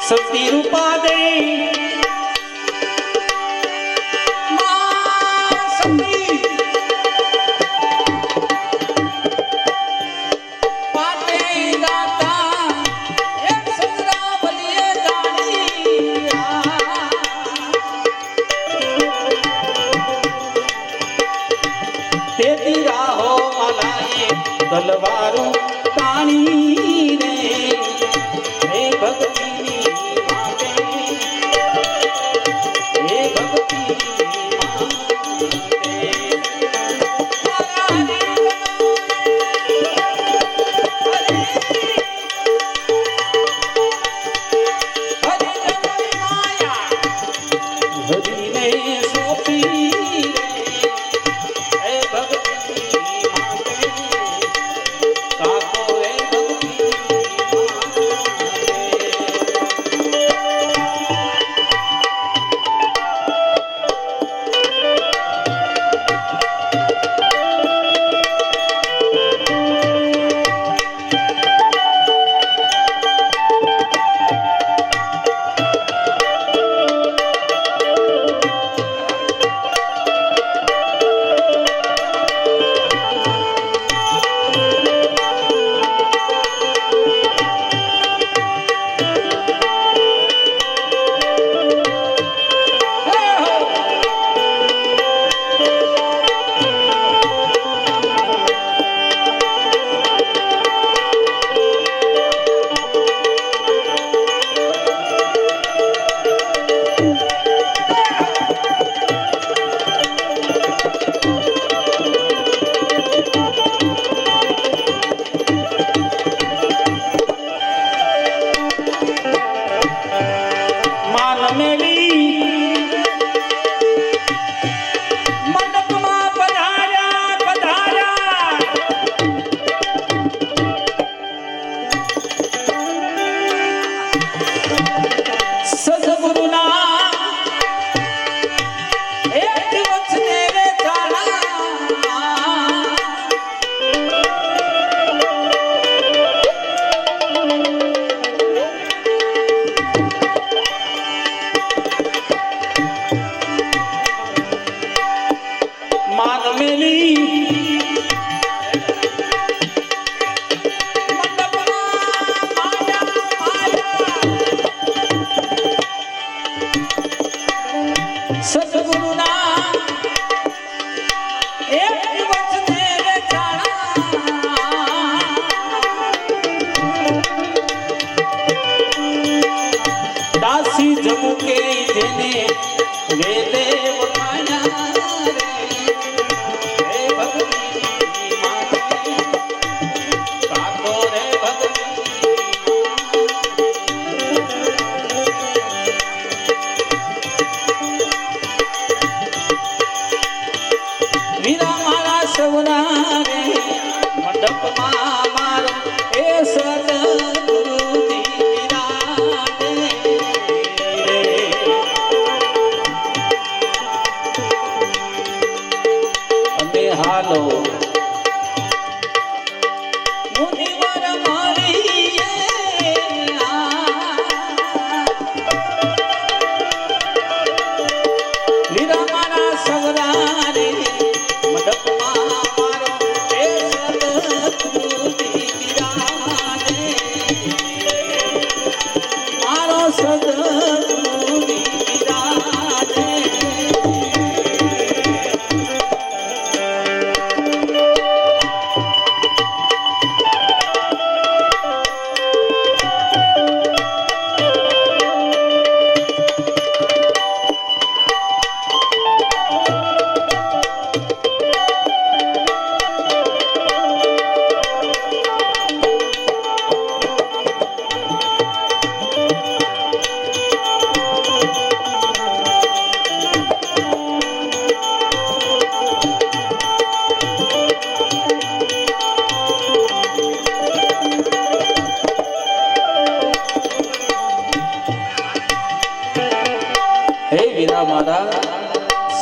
સતી રૂપા દે તલવારું પાણી રે હે ભક્તિની માટે હે ભક્તિની માટે હરીને સોંપી હે ભક્તિની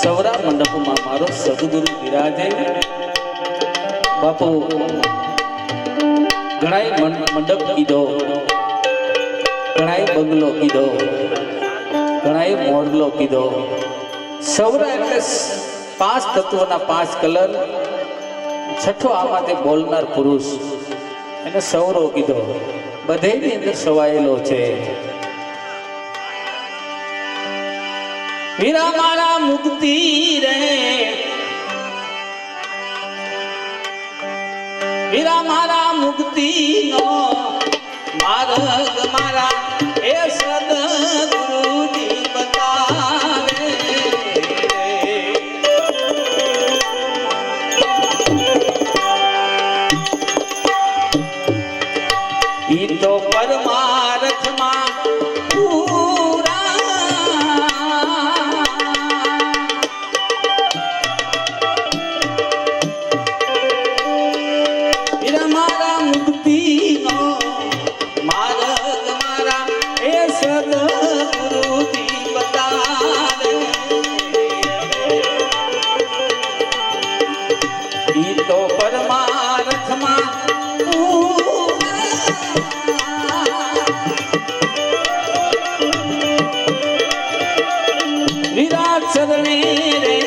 સૌરા મંડપમાં મારો સદગુરુ વિરાજે. બાપુ ઘણાય મંડપ કીધો ઘણાએ બંગલો કીધો, ઘણાએ મોરલો કીધો. સૌરા એટલે 5 તત્વોના 5 કલર. છઠ્ઠો આમાં તે બોલનાર પુરુષ એને સૌરો કીધો. બધેની અંદર સવાયેલો છે. વીરા મારા મુક્તિ રે, વીરા મારા મુક્તિ નો માર્ગ મારા એ સદગુરુજી બતાવે. ઈ તો પરમાર્થમાં ચરણે રે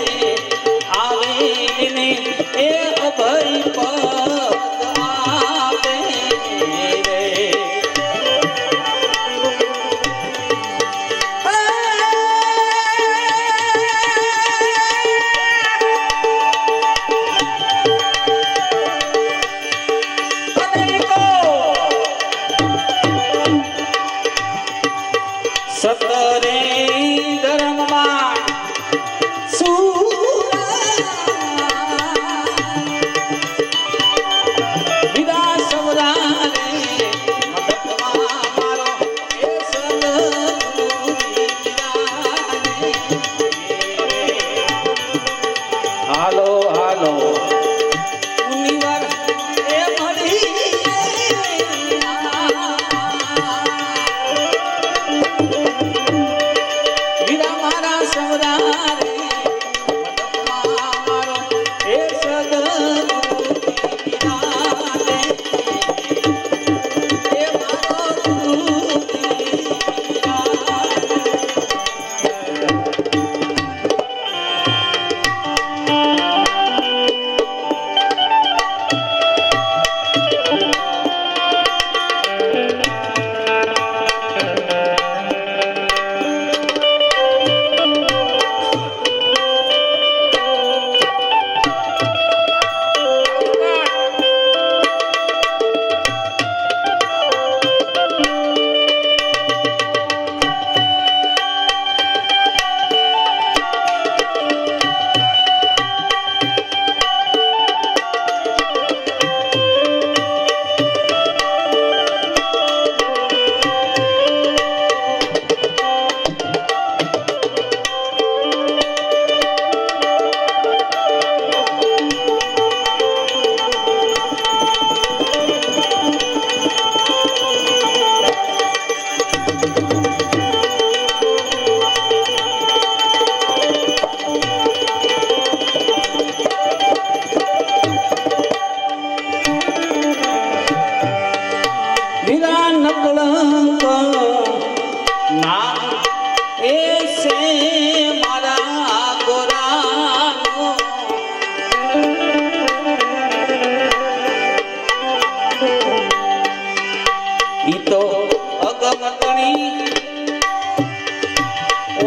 આવીને એ અભય પદ આપે રે. સતરે ધર્મમાં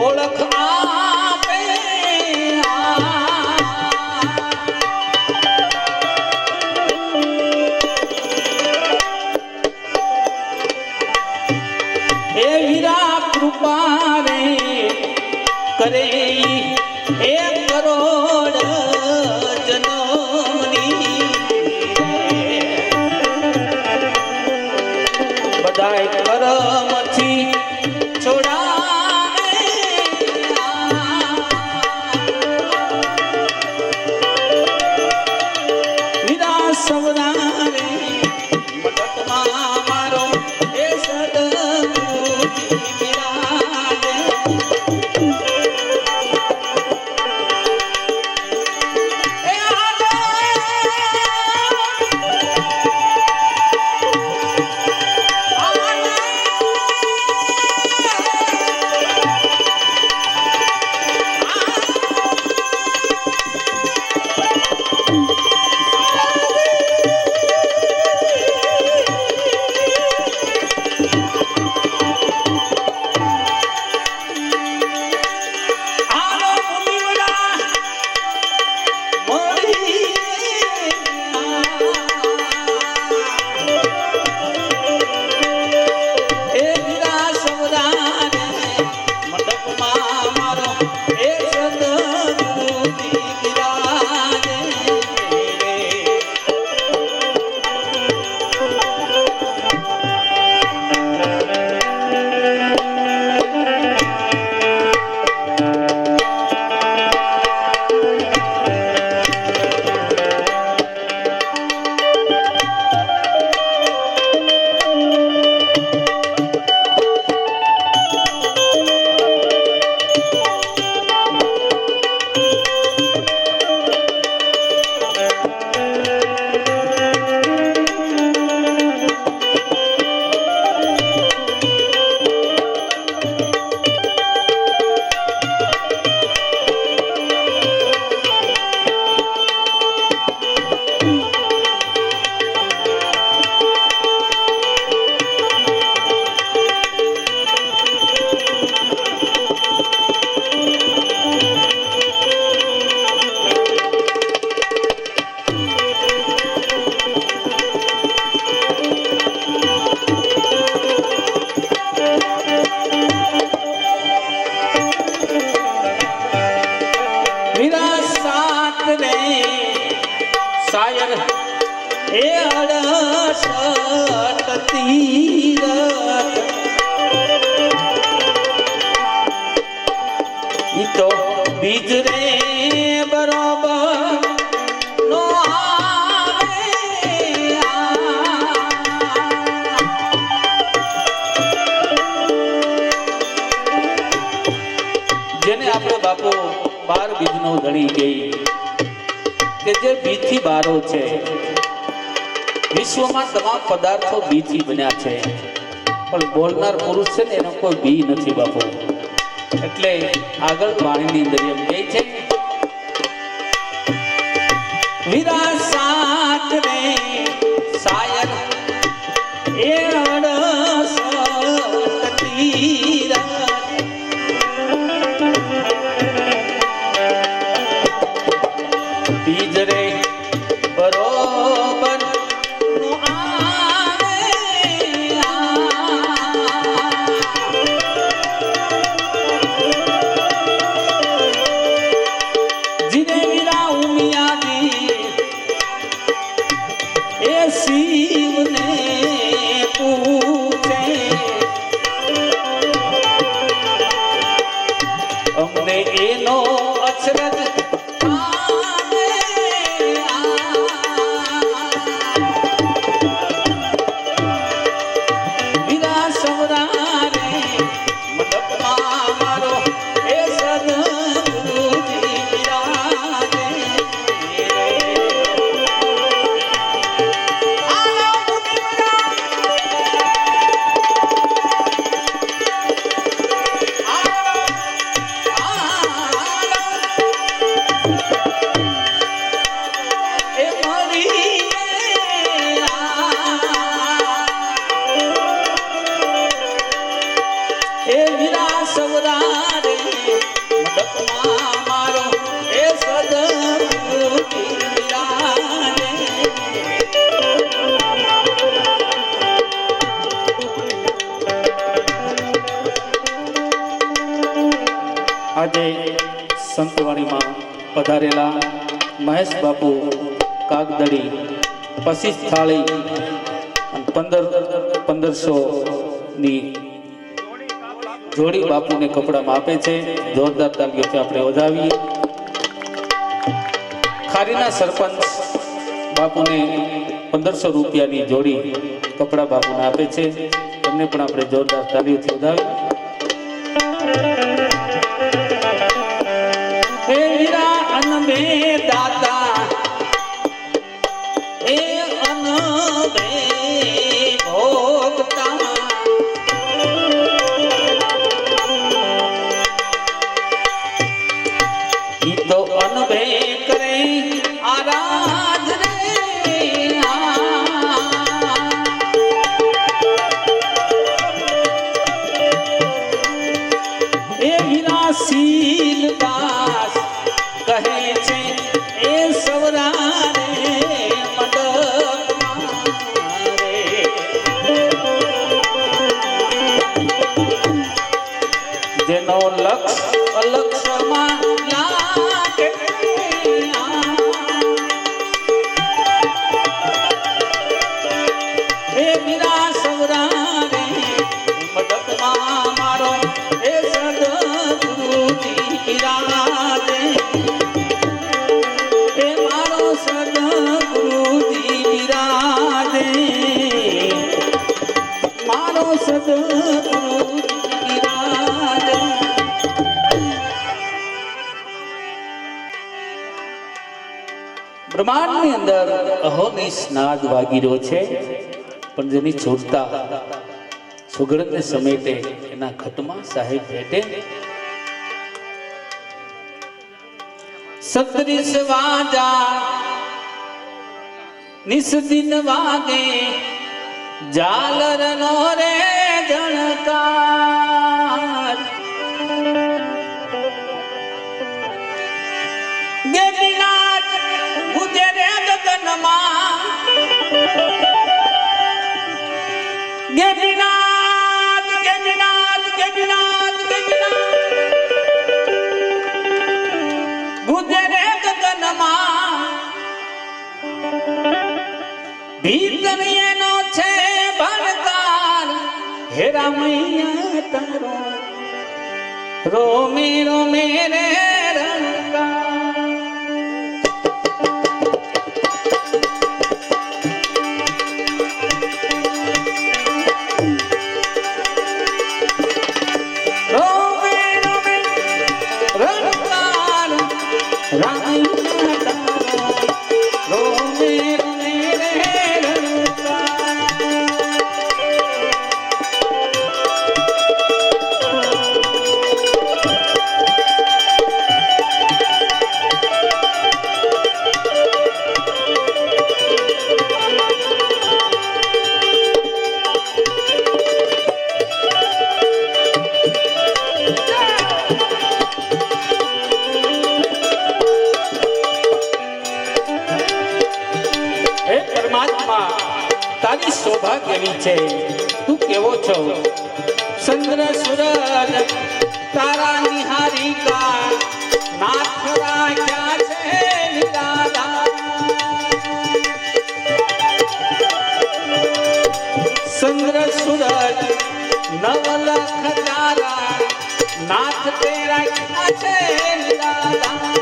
ઓળખ આપે એ વીરા કૃપા રે કરે 1 કરોડ જન્મની બધાય કરમથી છોડાવે વીરા સવરા રે મટકમાં મારો એ સદગુરુજી બિરાજે. વાણીનો ધણી ગઈ કે જે બીથી બારો છે. વિશ્વમાં તમામ પદાર્થો બીથી બન્યા છે, પણ બોલનાર પુરુષ છે ને એનો કોઈ બી નથી બાપુ. એટલે આગળ વાણીની અંદર એમ કહે છે, વિરાસાત રે સાયર એ અડસ તીજરે બરોબર જીને વીરા ઉમિયાજી એ શિવને પૂછે અમને એનો અચરજ આજે સંતવાણીમાં પધારેલા મહેશ બાપુ કાગદડી 25 થાળી અને 1500ની જોડી બાપુને કપડામાં આપે છે. જોરદાર તાલીઓથી આપણે વધાવીએ. ખારીના સરપંચ બાપુને 1500 રૂપિયાની જોડી કપડા બાપુને આપે છે. એમને પણ આપણે જોરદાર તાલીઓથી વધાવીએ. હે વીરા અનબે દાતા એ અનબે ભોગતા ઈ તો અનબે કરે આરાધ રે એ વીરા શીલદાસ કહે છે એ સવરા રે જેનો લક્ષ અલક્ષમાં લાગે એ વીરા સવરા રે મદદમાં મારો એ સદગુરુજી બિરાજે એ મારો સદગુરુજી બિરાજે મારો સદગુરુજી બિરાજે. બ્રહ્માંડની અંદર અહોનિશ નાદ વાગી રહ્યો છે, પણ જેની ચોરતા સુગંધને સમેટે એના ઘટમાં સાહેબ ભેટે. સત્રીસ વાજા નિસ દિન વાગે જાલર નો રે જણકાર ગેબીનાથ ગુજરે ગગનમાં ગેબીનાથ ગેબીનાથ ગેબીનાથ ગેબીનાથ ગુજરે ગગનમાં ભીતર એનો છે ભણકાર હેરા મૈયા તારો રોમે રોમે રે રણકાર. રોમે રોમે રણકાર છે તું કેવો છો ચંદ્ર સૂરજ તારા નિહારી કા નાથ રાખ્યા છે નિરાલા ચંદ્ર સૂરજ નવલખ તારા નાથ તે રાખ્યા છે નિરાલા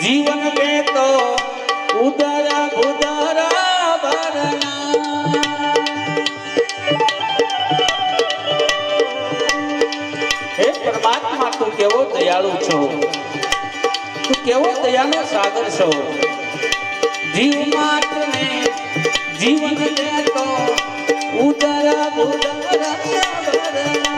जीवन में तो उदर उदर भरना हे परमात्मा तू केवो दयालु छो तू केवो दयालु सागर छो जीव मात्र ने जीवन में तो उदर उदर भरना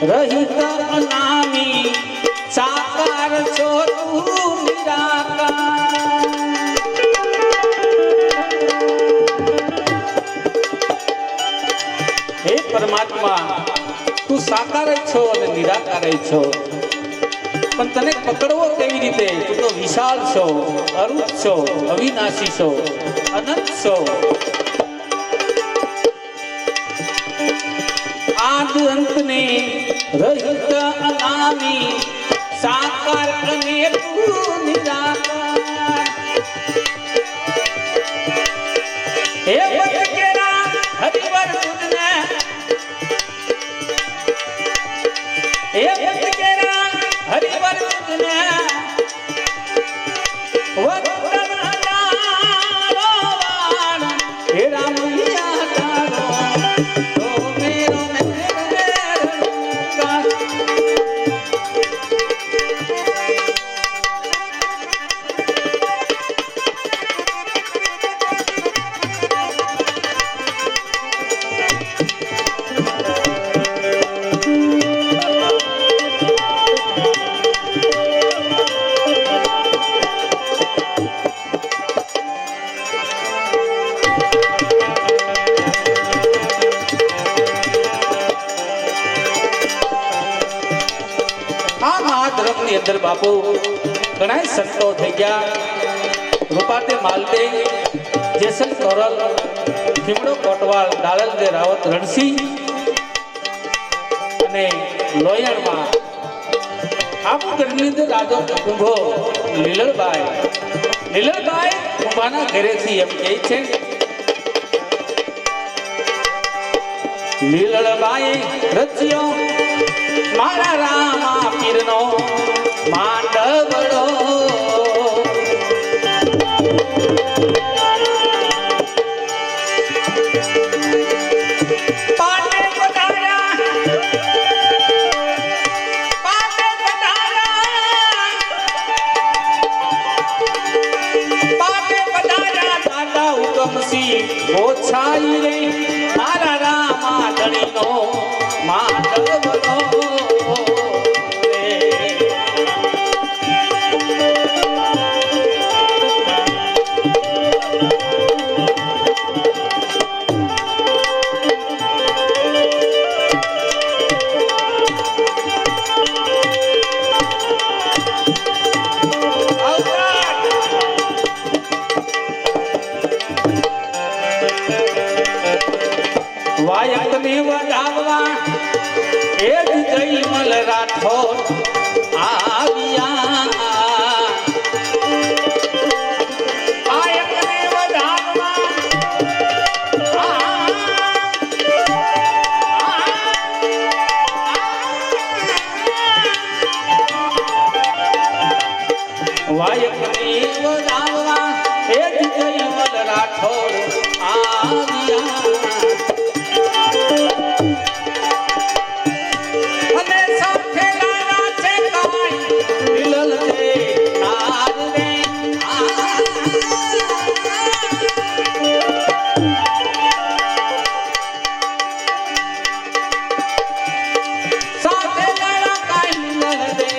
रहित अनामी साकार छो तू निराकार। हे परमात्मा तू साकार छो અને નિરાકાર છો, પણ તને પકડવો કેવી રીતે? તું તો વિશાળ છો, અરૂપ છો, અવિનાશી છો, અનંત છો, આદ અંત ને રહિત અનામી સાકાર અને તું નિરાકાર। હે ભક્ત કેરા હરિવર તુજને, હે ભક્ત કેરા હરિવર તુજને વતન હજારો વાર હે રામ મિયા તારો अंदर बापू घना संतो थी गया। रूपाते मालदे, जेसल तोरल, खीमड़ो कोटवाल, डालल दे रावत रणसिंह अने लोयण में आप करनी दे राजो कुंभो लीलड़बाई कुंभाना घरे थी एम कहे छे। लीलड़बाई रचियो मारा रामा पीरनो मांडवड़ो, पाटे पधारा दादा हुकम सी ओछाई रे मारा रामा धणीनो मांडवड़ो। वायक ने वधाववा एक जयमल राठौर आविया। वायक ने वधाववा वायक ने वधाववा एक जयमल राठौर आविया। साथे लाड़ा काई मिलल दे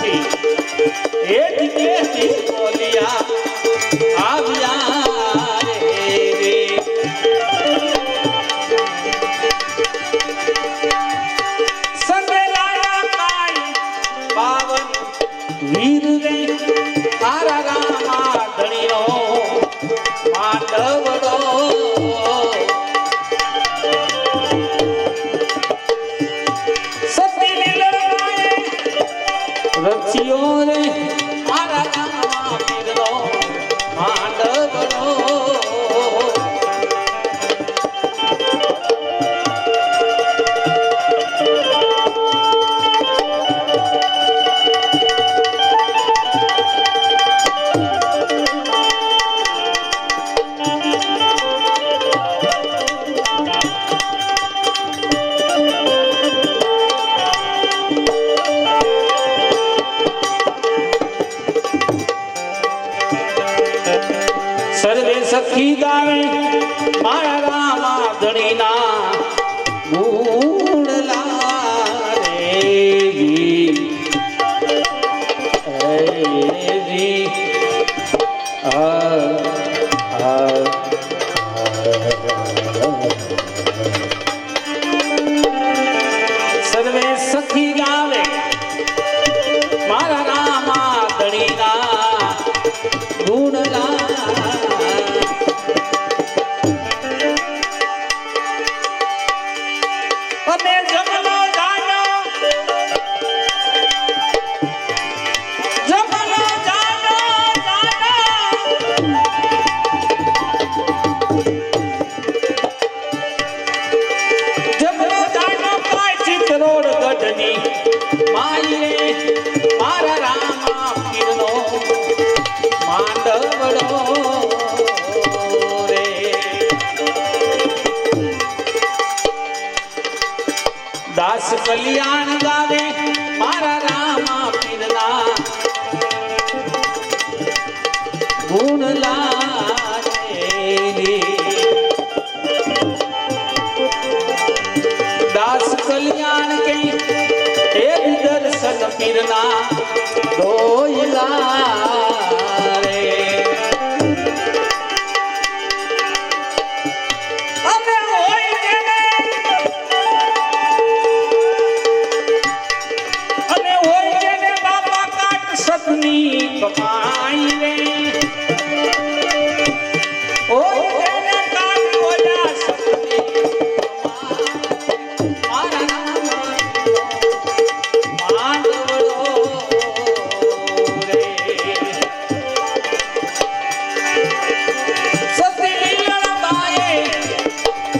પછી એ દિનેશજી બોલિયા આવ્યા રે સંગે લાયા કાઈ પાવન વીર રે તારા રામા ધણીનો માંડવડો રચિયો રે મારા રામા પીરનો માંડવડો સર્વે સખી ગાવે મારા રામા ધણીના ગુણલા રે સર્વે સખી ગાવે મારા રામા ધણીના ગુણલા દાસ કલ્યાણ ગાવે મારા રામા પીરના ગુણલા રે દાસ કલ્યાણ કે એક દર્શન પીરના દોયલા રે કમાઈ રે ઓ તેને કામ ઓલા સપની મારા માંડવડો રે સતી લીલાબાએ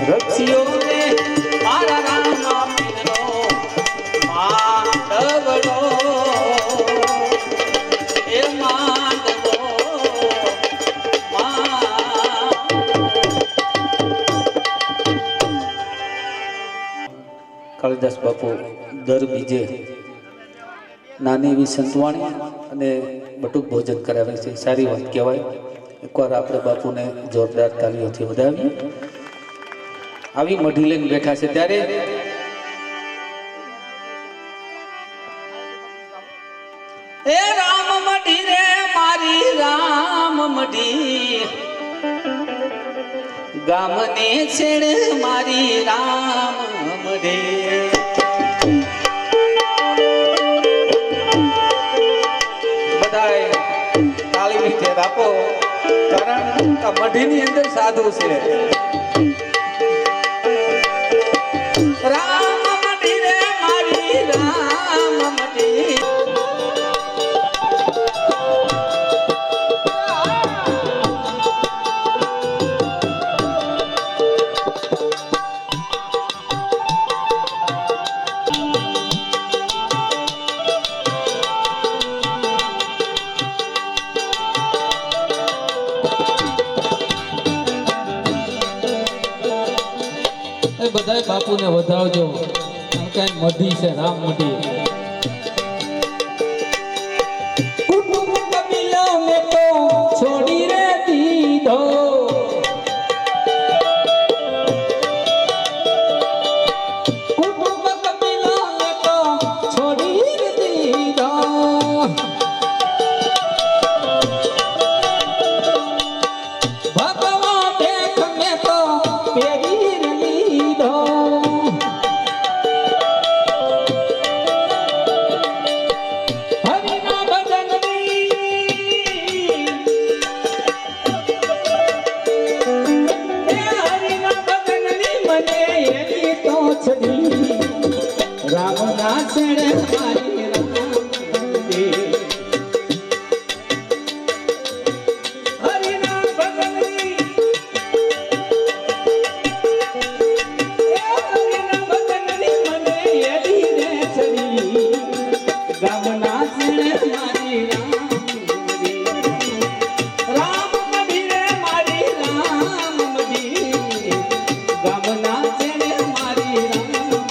રક્ષિયો રે મારા રામા પીરનો માંડવડો કાલિદાસ બાપુ દર બીજે નાની એવી સંતવાણી અને બટુક ભોજન કરાવે છે, સારી વાત કહેવાય. એકવાર આપણે બાપુને જોરદાર તાલીઓથી વધાવીએ. આવી મઢી લઈને બેઠા છે ત્યારે એ રામ મઢી રે મારી રામ મઢી ગામને છેડ મારી રામ મઢી બધાય તાળી નીચે રાખો, કારણ આ મઢીની અંદર સાધુ છે. રામ મઢી રે મારી રામ મઢી બધાય બાપુને વધાવજો, કઈ મઢી છે રામ મઢી. કુટુંબ કબીલો ને તો છોડી રે દીધો, કુટુંબ કબીલો ને તો છોડી રે દીધો. ભગવાન દેખ મેં તો પેરી લીધો હરિના ભજનની હરિના ભજનની મને એની તો છડી રામ ના ચડે મારી રામ દે હરિના ભજનની હરિના ભજનની મને એની રે છડી રામ ના ચડે મારી રામ દે રામ મંદિરે મારી રામ મંદિર ગામ ના ચડે મારી રામ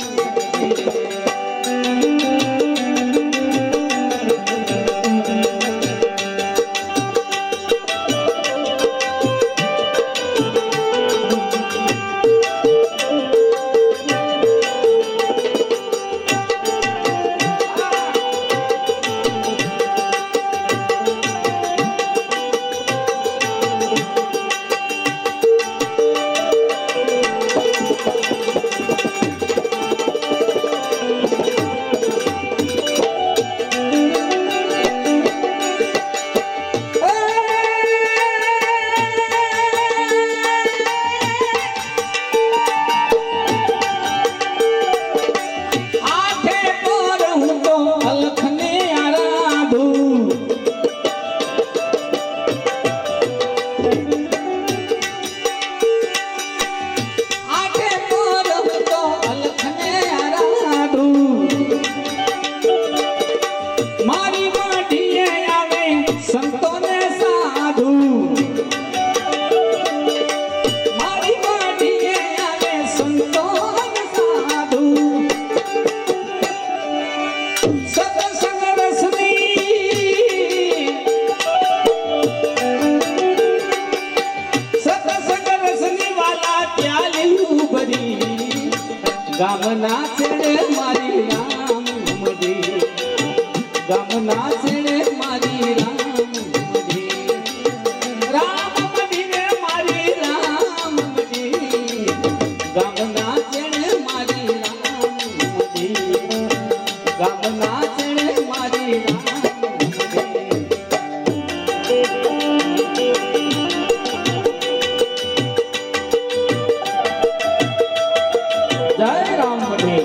મારી માટીએ આવે સંતોને સાધુ મારી માટીએ આવે સંતોને સાધુ સત્સંગ રસની વાલા પ્યાલી ભરી ગામના છેડે મારી રામ મંદિર ગામના છેડે મારી રામ મંદિર રામ મંદિરે મારી રામ મંદિર ગામના છેડે મારી રામ મંદિર ગામના છેડે મારી રામ મંદિર જય રામ મંદિર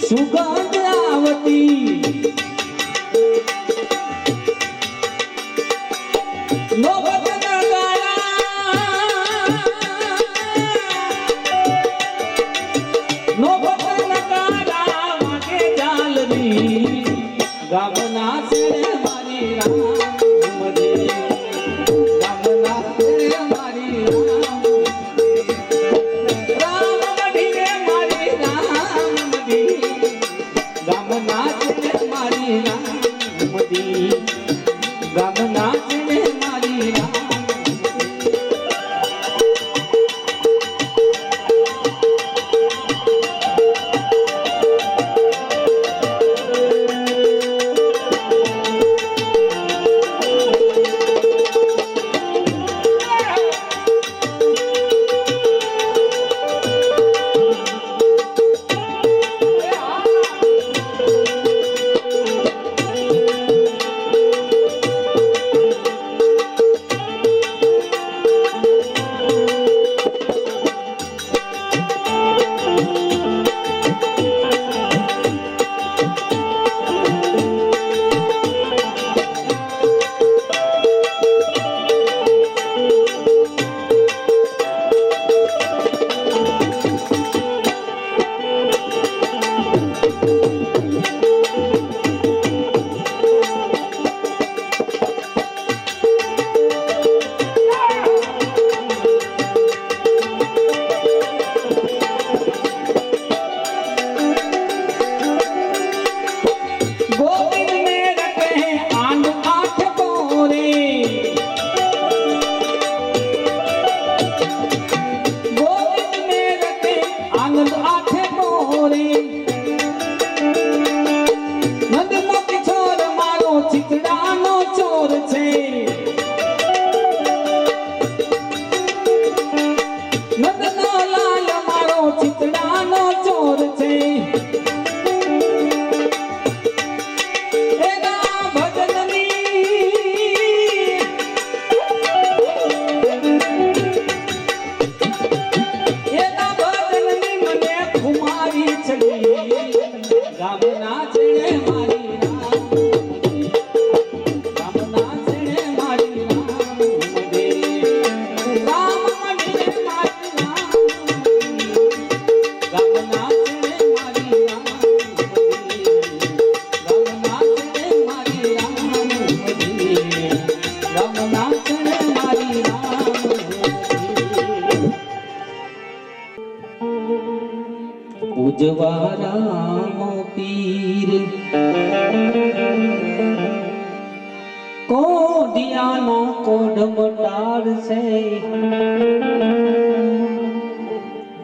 સુગંધ આવતી નોબત નગારા વાગે જાલરી ગામના છેડે મારી રામ મંદિર ગામના છેડે મારી રામ મંદિરે મારી રામ મંદિર ગામના છેડે મારી રામ મંદિર ગામના છેડે મારી રામ એવા રામ પીર કોડિયાનો કોડ મટાડશે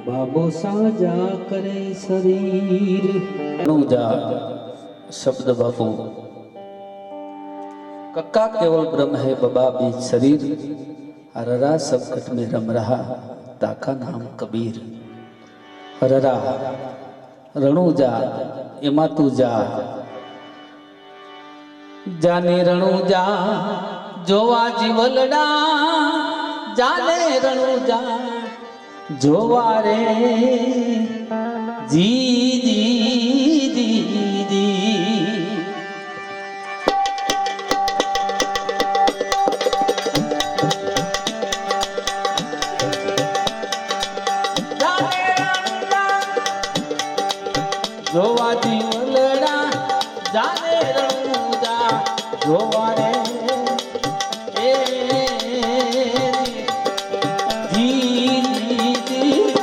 બાબો સાજા કરે શરીર જા शब्द बापू कक्का केवल ब्रह्म है बबा बीज शरीर हररा सब घट में रम रहा ताका नाम कबीर हररा रणुजा एमा तू जा जाने रणुजा जोवा जीवलड़ा जाने रणुजा जोवा रे जी जी जी जी जोवा जीवलड़ा जाने रणुजा जोवा रे ए जी जी जी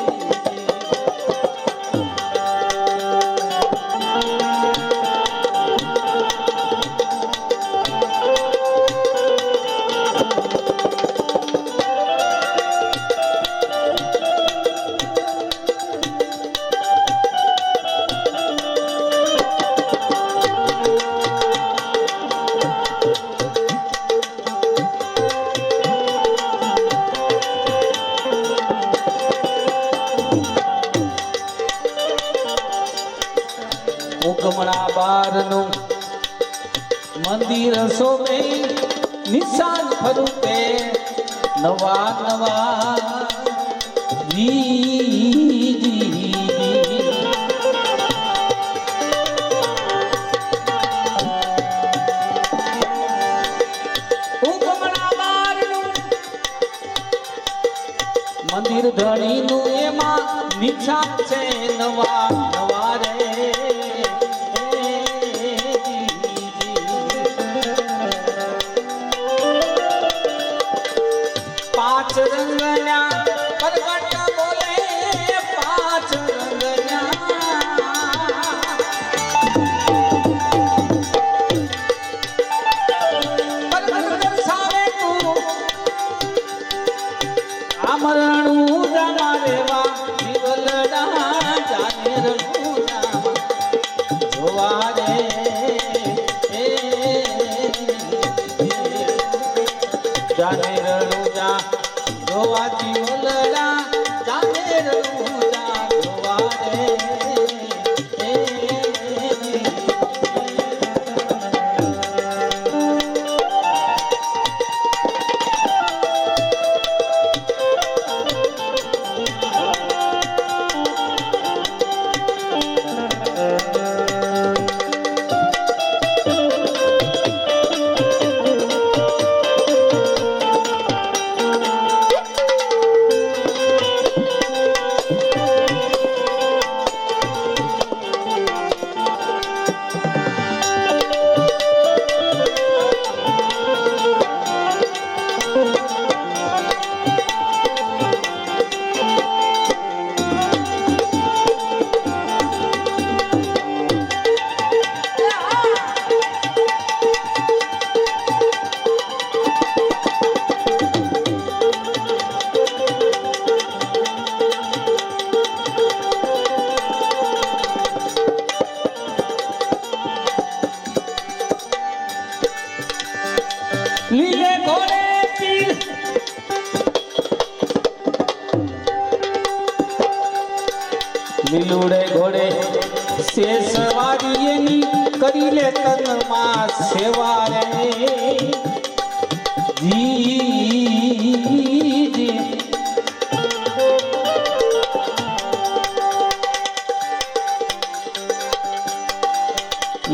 ઉગમણા બારનું મંદિર શોભે નિશાન ફરૂપે નવા નવા ઉગમણા બારનું મંદિર ધણીનું એમાં નિશાન છે નવા નવા રે पांच रंगना परगट बोले पांच रंगना परगट दर्शावे तू आमरणू मारे वा जीवलड़ा जाने रणुजा जोवा रे जाने रणुजा जोवा जीवलड़ा जाने रणुजा जोवा रे लीले घोड़े तीर लीलूड़े घोड़े से सवारी एनी करी ले तन मां सेवा रे जी जी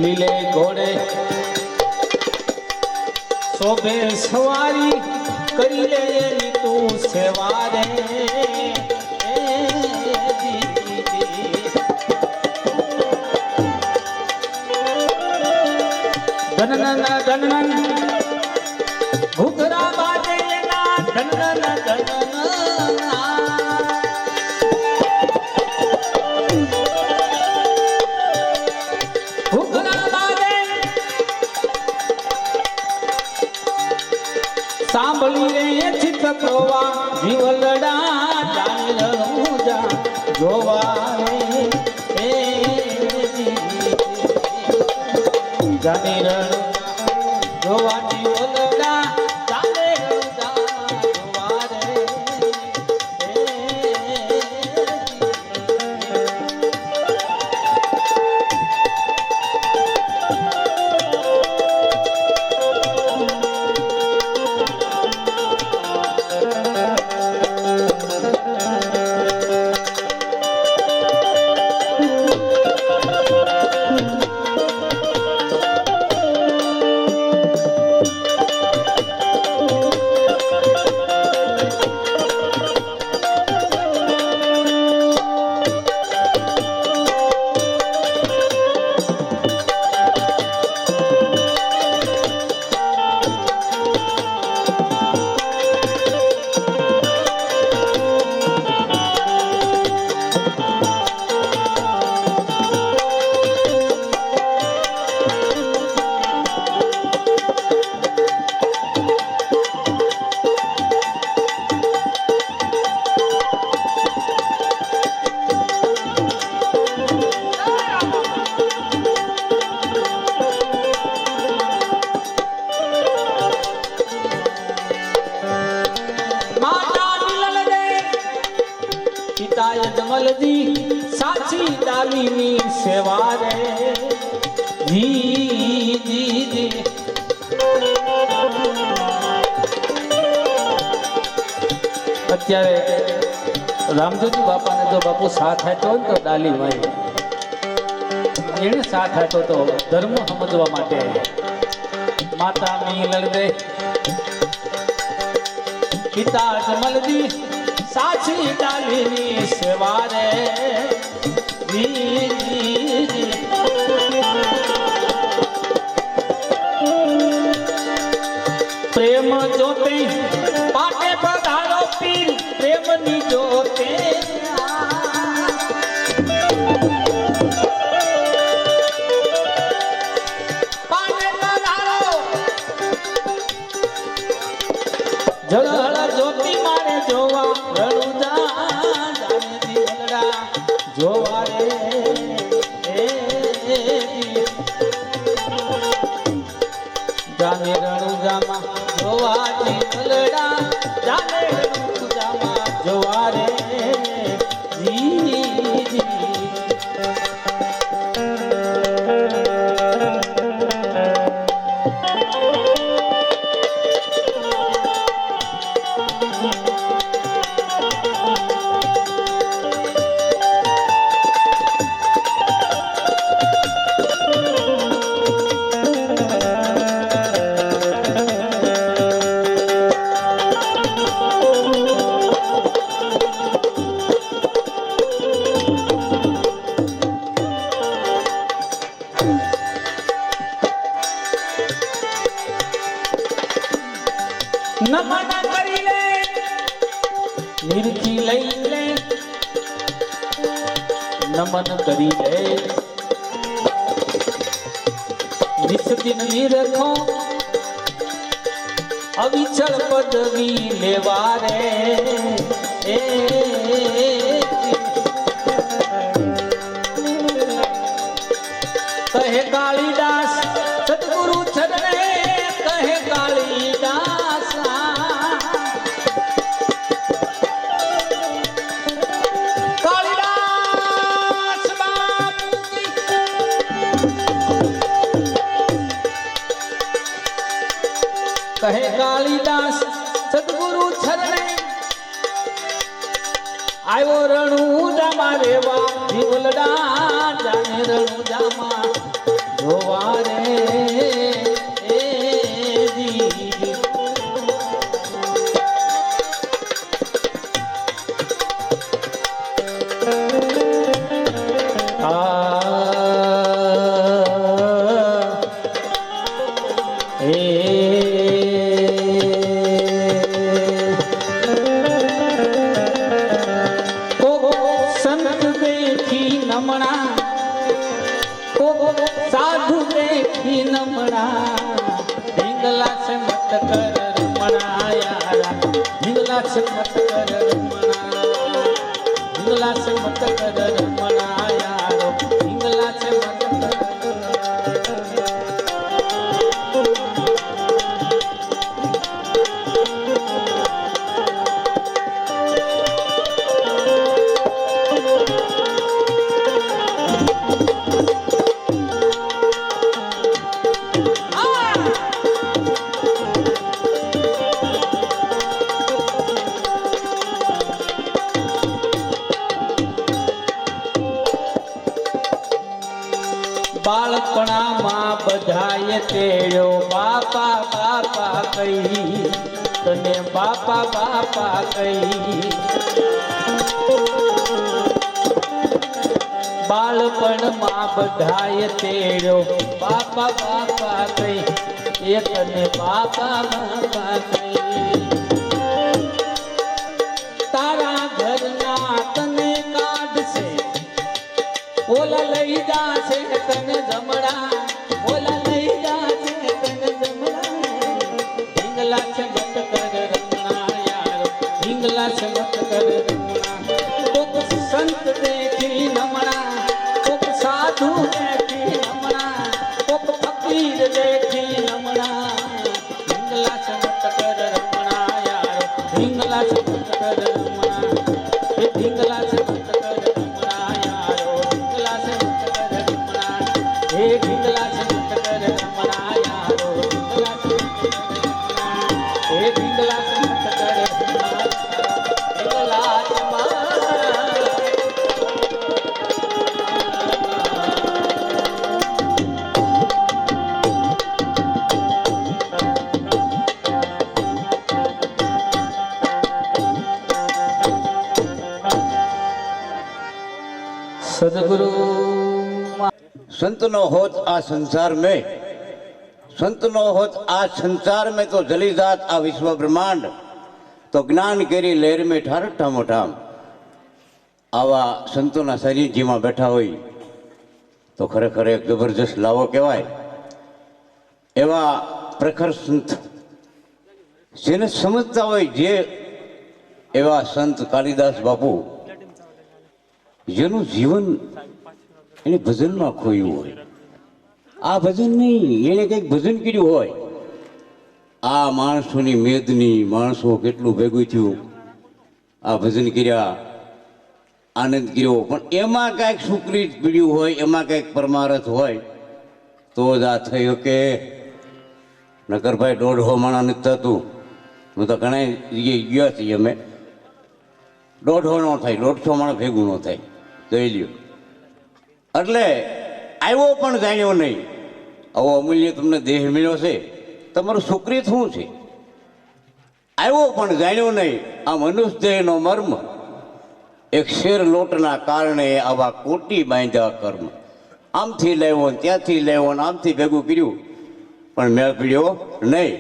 लीले घोड़े शोभे सवारी करी ले तू सेवा रे धनन धनन घुघरा बाजे ना धनन धनन બોલી રે ચિત્ત પ્રવા જીવલડા જાણી રણું જા જોવા રે જાની રણું જોવા જીવલડા ચાલે રણું જોવા રે જમલજી સાચી ડાલીની સેવા રે જી જી જી અત્યારે રામજોજી બાપાને જો બાપુ સાથ આપ્યો ને તો ડાલી ભાઈ એને સાથ આપ્યો તો ધર્મ સમજવા માટે માતા મિલન દે પિતા જમલજી સાચી ડાલીની સેવા રે પ્રેમ જોતે પાટે પધારો પીર પ્રેમની જોતે પાટે પધારો જળ જ્યોતિ મારે જોવા જોવા રે જાને રણુજામાં જોવા જીવલડા જાને રણુજામાં જોવા રે નમન કરી લે નિરખી લઈ લે નમન કરી લે નિસ્દિન નિરખો અવિચળ પદવી લેવા રે કહે કાલિદાસ સદગુરુ ચરણે કહે કાલિદાસ કાલિદાસ બાપુજી કહે કાલિદાસ સદગુરુ ચરણે આવ્યો રણુજામાં રેવા જીવલડા જાને રણુજામાં જોવા રે साधु देखी नमणा ढींगला से मत कर रमणाया से मत कर रमणा, हिंगला से मत कर रमणा यारो, हिंगला से मत कर। બાળપણામાં બધાએ તેડ્યો બાપા બાપા કહી, તને બાપા બાપા કહી. બાળપણમાં બધાએ તેડ્યો બાપા બાપા કહી, એ તને બાપા બાપા કહી. તારા ઘરના તને કાઢશે, ઓલા લઈ જાશે તને જમણા, ઓલા લઈ જાશે તને જમણા. હિંગલા છે મત કર રમણા યાર, હિંગલા છે મત કર રમણા. કોક સંત દેખી નમણા, કોક સાધુ દેખી નમણા, કોક ફકીર દેખી નમણા. હિંગલા છે મત કર રમણા યાર, હિંગલા છે મત કર રમણા. એ હિંગલા છે મત કર રમણા યારો, હિંગલા છે મત કર રમણા. એ હિંગલા છે મત કર રમણા યારો, હિંગલા છે મત કર રમણા. એ હિંગલા છે મત કર રમણા, હિંગલા છે મત. सदगुरु संत न होत आ संसार में, संत न होत आ संसार में तो जली जात आ विश्व ब्रह्मांड. तो ज्ञान केरी लहर में ठारठा मोठाम. आवा संतोना सानिध्यમાં બેઠા હોય તો ખરેખર એક જબરજસ્ત લાવો કહેવાય. એવા પ્રખર સંત જેને સમજતા હોય, જે એવા સંત કાલિદાસ બાપુ જેનું જીવન એને ભજનમાં ખોયું હોય. આ ભજન નહીં, એને કંઈક ભજન કર્યું હોય. આ માણસોની મેદની માણસો કેટલું ભેગું થયું, આ ભજન કર્યા, આનંદ કર્યો, પણ એમાં કાંઈક સુકરીત પીડ્યું હોય, એમાં કાંઈક પરમારથ હોય તો જ આ થઈ શકે. નકરભાઈ 150 માણા નથી થતું. હું તો ઘણા જગ્યાએ ગયા છીએ અમે. 150 ન થાય, 150 માણા ભેગું ન થાય. જોઈ લ્યો. એટલે આવ્યો પણ જાણ્યો નહીં. આવો અમૂલ્ય તમને દેહ મળ્યો છે, તમારું સુકૃત શું છે? આવ્યો પણ જાણ્યો નહીં. આ મનુષ્ય દેહનો મર્મ, એક શેર લોટના કારણે આવા કોટી બાંધ્યા કર્મ. આમથી લેવો ને ત્યાંથી લેવો ને આમથી ભેગું કર્યું, પણ મેળ પીડ્યો નહીં.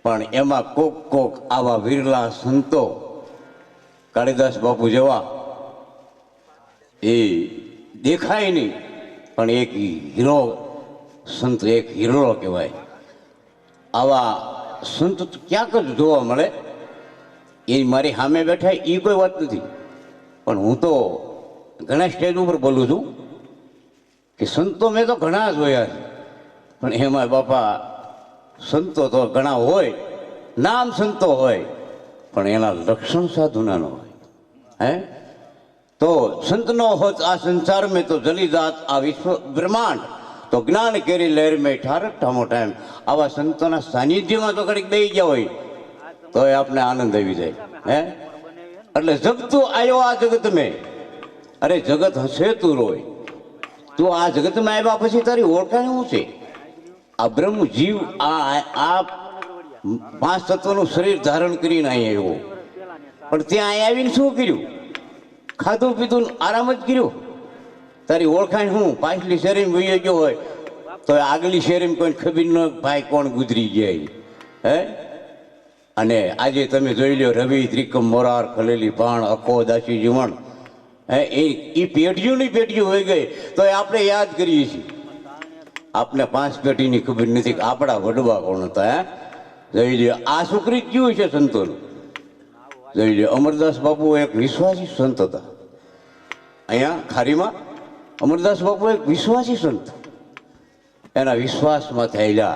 પણ એમાં કોક કોક આવા વિરલા સંતો કાળીદાસ બાપુ જેવા એ દેખાય નહીં, પણ એક હીરો સંત, એક હીરો કહેવાય. આવા સંત ક્યાંક જ જોવા મળે. એ મારી સામે બેઠા એ કોઈ વાત નથી, પણ હું તો ઘણા સ્ટેજ ઉપર બોલું છું કે સંતો મેં તો ઘણા જોયા છે, પણ એમાં બાપા સંતો તો ઘણા હોય, નામ સંતો હોય, પણ એના લક્ષણ સાધુના ન હોય. હે तो संत नो होत आ संसार में तो जली जात आ विश्व ब्रह्मांड. तो ज्ञान केरी लहर में ठारठा मोटा. आवा संतोना सानिध्यમાં તો ઘડીક બેસી ગયા હોય તો આપને આનંદ આવી જાય. હે એટલે જગતું આવ્યો આ જગત મેં. અરે જગત હશે તું રોય. તું આ જગતમાં આવ્યા પછી તારી ઓળખાણ શું છે? આ બ્રહ્મ જીવ આ 5 તત્વનું શરીર ધારણ કરીને અહીં આવ્યો, પણ ત્યાં અહીં આવીને શું કર્યું? ખાધું પીધું આરામ જ કર્યો. તારી ઓળખાણ શું? પાછલી શેરીમાં વહી ગયો હોય તો આગલી શેરીમાં કોઈ ખબર ન ભાઈ કોણ ગુજરી ગયા. હે અને આજે તમે જોઈ લો, રવિ, ત્રિકમ, મોરાર, ખલેલી, ભાણ, અકો, દાસી, જીવણ, હે એ પેઢીઓની પેઢીઓ હોઈ ગઈ તો આપણે યાદ કરીએ છીએ. આપને 5 પેઢીની ખબર નથી કે આપણા વડવા કોણ હતા. હે જોઈ લો, આ સુકૃત કેવું છે સંતોનું. જોઈ લો, અમરદાસ બાપુ એક વિશ્વાસી સંત હતા. અહીંયા ખારીમાં અમરદાસ બાપુ એક વિશ્વાસી સંત, એના વિશ્વાસમાં થયેલા,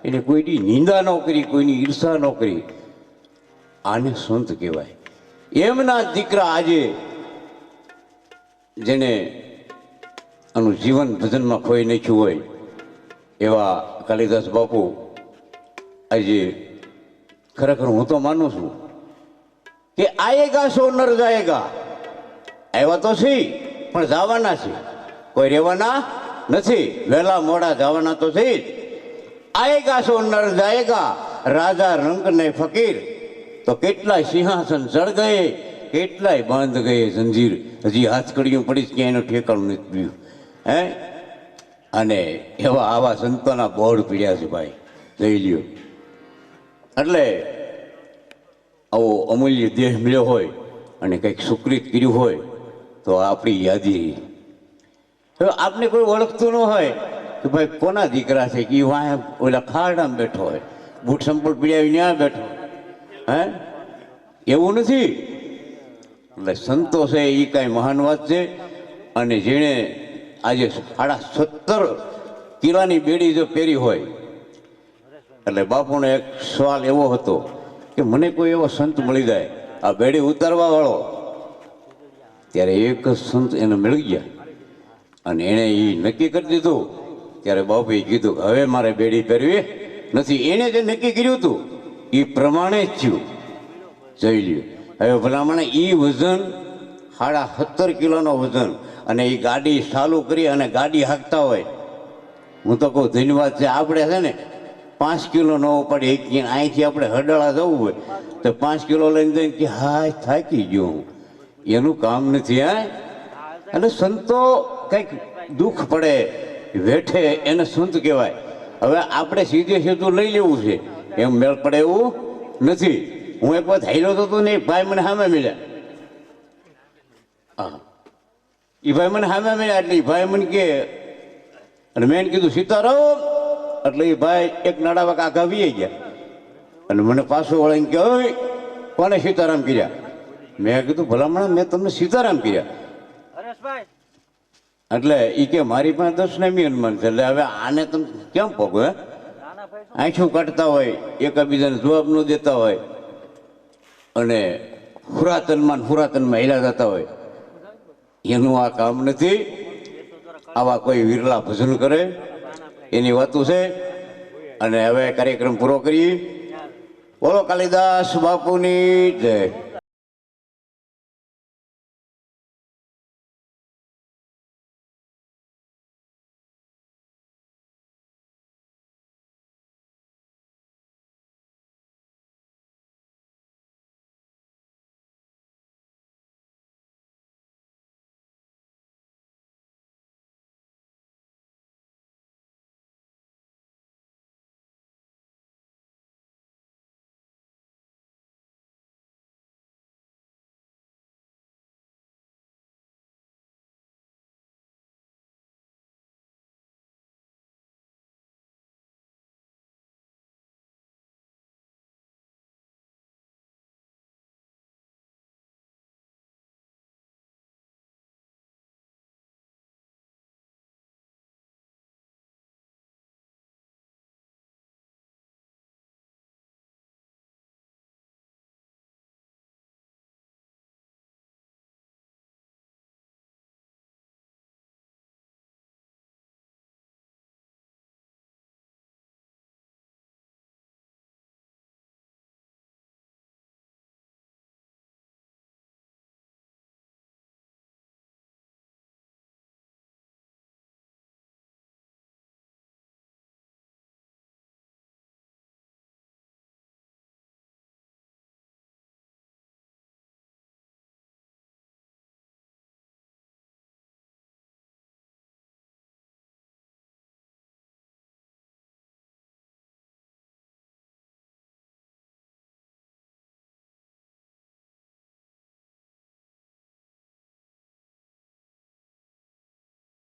એને કોઈની નિંદા ન કરી, કોઈની ઈર્ષા ન કરી. આને સંત કહેવાય. એમના દીકરા આજે જેને આનું જીવન ભજનમાં ખોઈ નાખ્યું હોય એવા કાલિદાસ બાપુ આજે ખરેખર હું તો માનું છું કે આયેગા સો નર જાયેગા. આવ્યા તો છે પણ જવાના છે, કોઈ રહેવાના નથી. વહેલા મોડા જવાના તો છે જ. આયેગા સો નર જાયેગા, રાજા રંક ને ફકીર. તો કેટલાય સિંહાસન ચડ ગયે, કેટલાય બાંધ ગયે જંજીર. હજી હાથ કડીઓ પડી ક્યાંય એનું ઠેકાણું નથી પીયું. હે, અને એવા આવા સંતોના બોર્ડ પીડ્યા છે ભાઈ, જોઈ લ્યો. એટલે આવો અમૂલ્ય દેહ મળ્યો હોય અને કંઈક સુકૃત કર્યું હોય તો આપણી યાદી રહી. હવે આપણે કોઈ ઓળખતું ન હોય કે ભાઈ કોના દીકરા છે, કે વાંહે ઓલા ખાડામાં બેઠો હોય, બૂટ સંપલ પીડ્યા ત્યાં બેઠો. હે, એવું નથી. એટલે સંતો છે એ કાંઈ મહાન વાત છે. અને જેણે આજે 17.5 કિલોની બેડી જો પહેરી હોય, એટલે બાપુનો એક સવાલ એવો હતો કે મને કોઈ એવો સંત મળી જાય આ બેડી ઉતારવા વાળો. ત્યારે એક સંત એને મળી ગયા અને એણે એ નક્કી કરી દીધું. ત્યારે બાપુએ કીધું હવે મારે બેડી પહેરવી નથી. એણે જે નક્કી કર્યું હતું એ પ્રમાણે જ થયું. જોઈ લ્યો. હવે ભલામણે એ વજન 17.5 કિલોનો વજન, અને એ ગાડી ચાલુ કરી અને ગાડી હાંકતા હોય. હું તો કહું ધન્યવાદ છે. આપણે છે ને 5 કિલો ન પડે, અહીંથી આપણે હડાળા જવું હોય તો 5 કિલો લઈને જઈને કે હાય થાકી ગયો હું, એનું કામ નથી. હા, અને સંતો કંઈક દુઃખ પડે વેઠે એને સંત કહેવાય. હવે આપણે સીધે સીધું લઈ લેવું છે એમ મેળ પડે એવું નથી. હું એક વાત હાલ્યો હતો ને, ભાઈ મને સામે મળ્યા. હા, એ ભાઈ મને સામે મળ્યા એટલે એ ભાઈ મને કે, અને મેં કીધું સીતારામ. એટલે એ ભાઈ એક નાડાવાક આઘા વી ગયા અને મને પાછો વળીને કે ઓય કોને સીતારામ કર્યા? મેં કીધું ભલામણ મેં તમને સીતારામ કર્યા. એટલે એ કે મારી પાસે 10 નામી હનુમાન છે. એટલે હવે આને તમે કેમ પગો? હે, આંખું કાઢતા હોય, એકબીજાને જવાબ ન દેતા હોય અને હુરાતનમાં હેલા જતા હોય, એનું આ કામ નથી. આવા કોઈ વિરલા ભજન કરે એની વાતું છે. અને હવે કાર્યક્રમ પૂરો કરીએ. બોલો કાલિદાસ બાપુની જય.